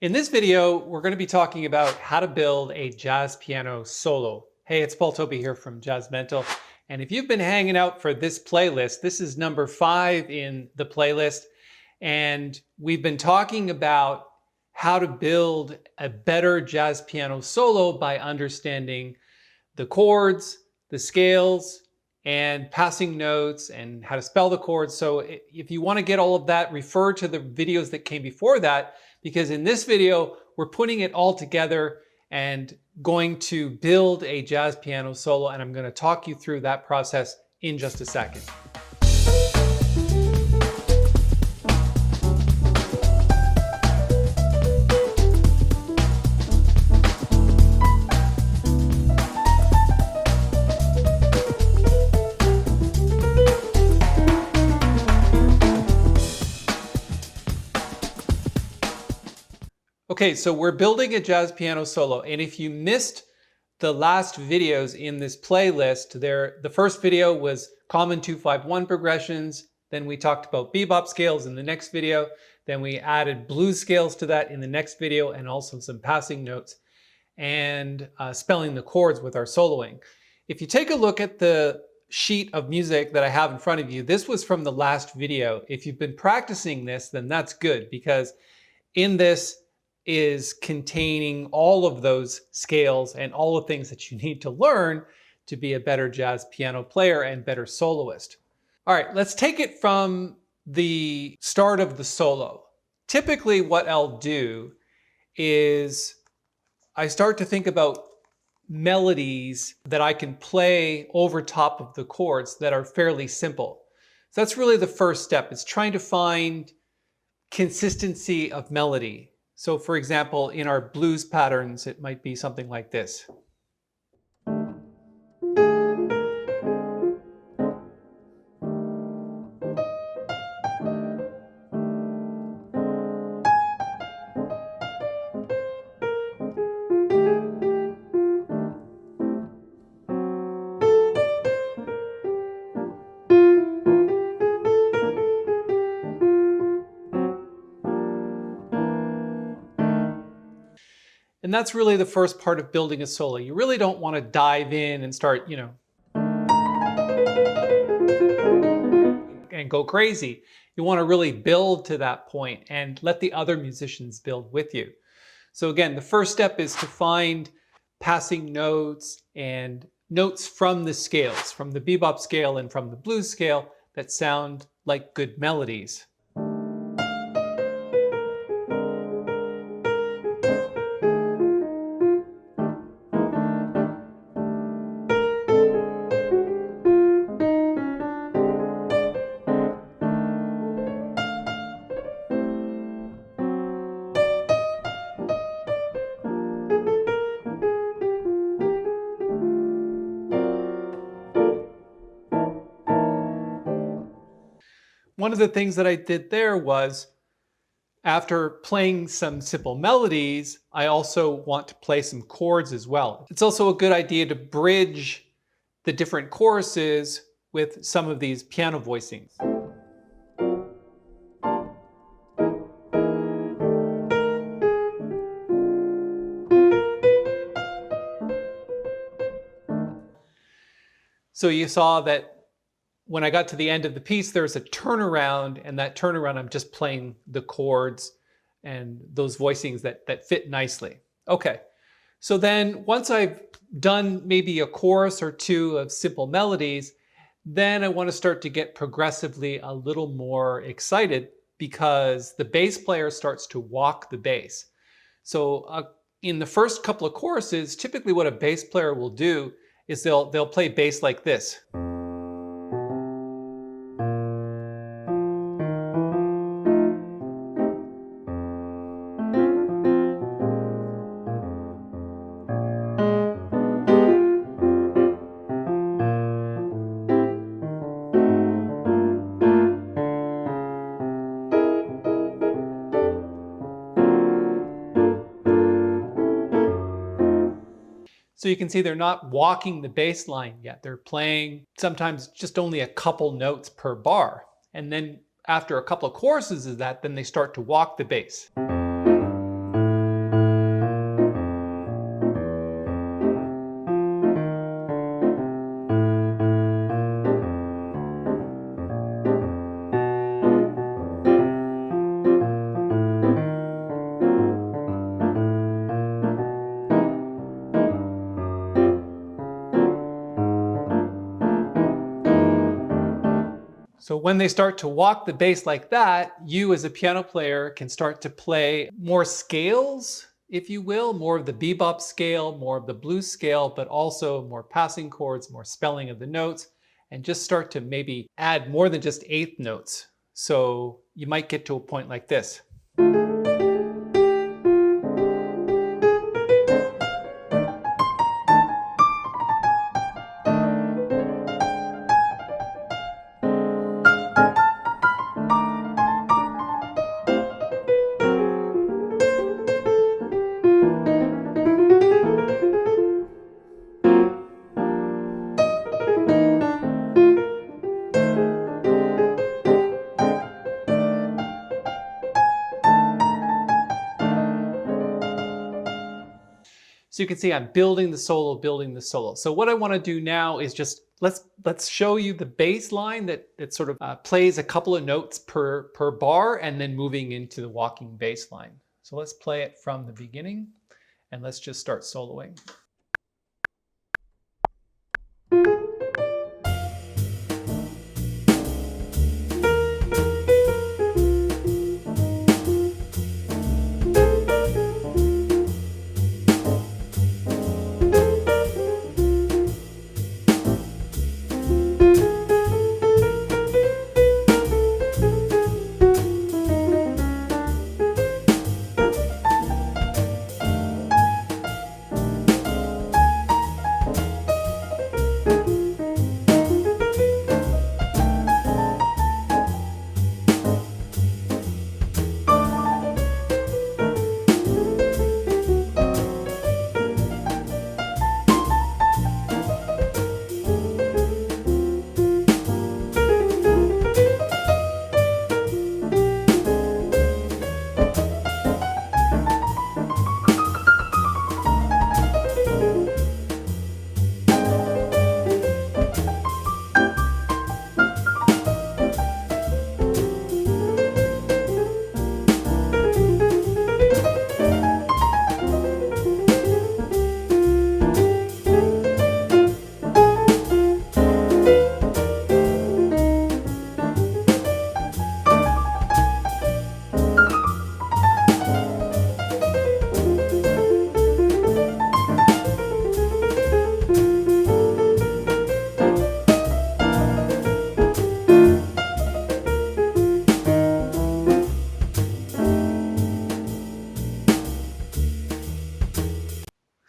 In this video, we're going to be talking about how to build a jazz piano solo. Hey, it's Tobey here from Jazz Mental. And if you've been hanging out for this playlist, this is number 5 in the playlist. And we've been talking about how to build a better jazz piano solo by understanding the chords, the scales, and passing notes and how to spell the chords. So if you want to get all of that, refer to the videos that came before that, because in this video, we're putting it all together and going to build a jazz piano solo, and I'm going to talk you through that process in just a second. Okay, so we're building a jazz piano solo, and if you missed the last videos in this playlist, the first video was common 2-5-1 progressions, then we talked about bebop scales in the next video, then we added blues scales to that in the next video, and also some passing notes and spelling the chords with our soloing. If you take a look at the sheet of music that I have in front of you, this was from the last video. If you've been practicing this, then that's good, because in this is containing all of those scales and all the things that you need to learn to be a better jazz piano player and better soloist. All right, let's take it from the start of the solo. Typically what I'll do is I start to think about melodies that I can play over top of the chords that are fairly simple. So that's really the first step. It's trying to find consistency of melody. So for example, in our blues patterns, it might be something like this. And that's really the first part of building a solo. You really don't want to dive in and start, and go crazy. You want to really build to that point and let the other musicians build with you. So again, the first step is to find passing notes and notes from the scales, from the bebop scale and from the blues scale, that sound like good melodies. One of the things that I did there was, after playing some simple melodies, I also want to play some chords as well. It's also a good idea to bridge the different choruses with some of these piano voicings. So you saw that when I got to the end of the piece, there's a turnaround, and that turnaround, I'm just playing the chords and those voicings that fit nicely. Okay, so then once I've done maybe a chorus or two of simple melodies, then I want to start to get progressively a little more excited, because the bass player starts to walk the bass. So in the first couple of choruses, typically what a bass player will do is they'll play bass like this. So you can see they're not walking the bass line yet. They're playing sometimes just only a couple notes per bar. And then after a couple of choruses of that, then they start to walk the bass. So when they start to walk the bass like that, you as a piano player can start to play more scales, if you will, more of the bebop scale, more of the blues scale, but also more passing chords, more spelling of the notes, and just start to maybe add more than just eighth notes. So you might get to a point like this. So you can see I'm building the solo, building the solo. So what I want to do now is just let's show you the bass line that sort of plays a couple of notes per bar and then moving into the walking bass line. So let's play it from the beginning and let's just start soloing.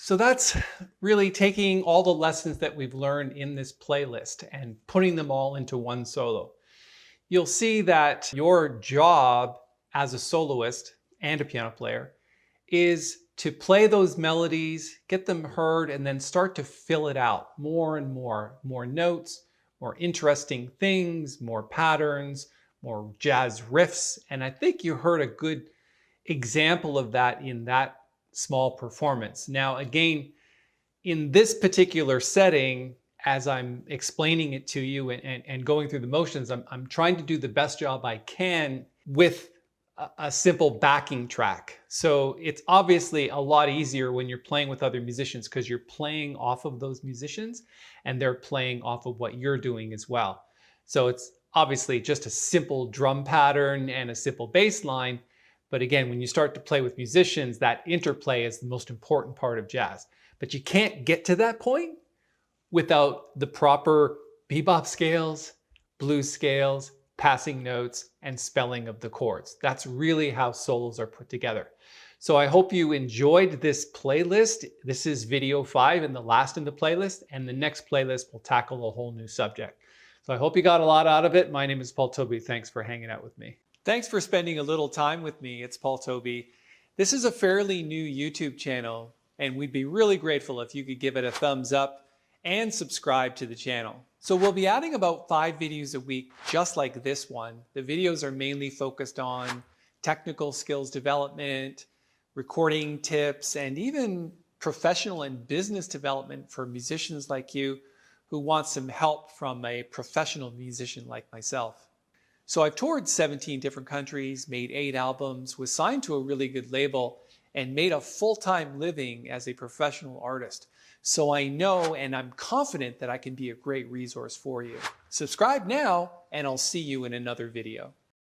So that's really taking all the lessons that we've learned in this playlist and putting them all into one solo. You'll see that your job as a soloist and a piano player is to play those melodies, get them heard, and then start to fill it out more and more notes, more interesting things, more patterns, more jazz riffs. And I think you heard a good example of that in that small performance. Now, again, in this particular setting, as I'm explaining it to you and going through the motions, I'm trying to do the best job I can with a simple backing track. So it's obviously a lot easier when you're playing with other musicians because you're playing off of those musicians and they're playing off of what you're doing as well. So it's obviously just a simple drum pattern and a simple bass line. But again, when you start to play with musicians, that interplay is the most important part of jazz. But you can't get to that point without the proper bebop scales, blues scales, passing notes, and spelling of the chords. That's really how solos are put together. So I hope you enjoyed this playlist. This is video 5 and the last in the playlist, and the next playlist will tackle a whole new subject. So I hope you got a lot out of it. My name is Paul Tobey. Thanks for hanging out with me. Thanks for spending a little time with me. It's Paul Tobey. This is a fairly new YouTube channel, and we'd be really grateful if you could give it a thumbs up and subscribe to the channel. So we'll be adding about 5 videos a week, just like this one. The videos are mainly focused on technical skills development, recording tips, and even professional and business development for musicians like you who want some help from a professional musician like myself. So I've toured 17 different countries, made 8 albums, was signed to a really good label, and made a full-time living as a professional artist. So I know and I'm confident that I can be a great resource for you. Subscribe now, and I'll see you in another video.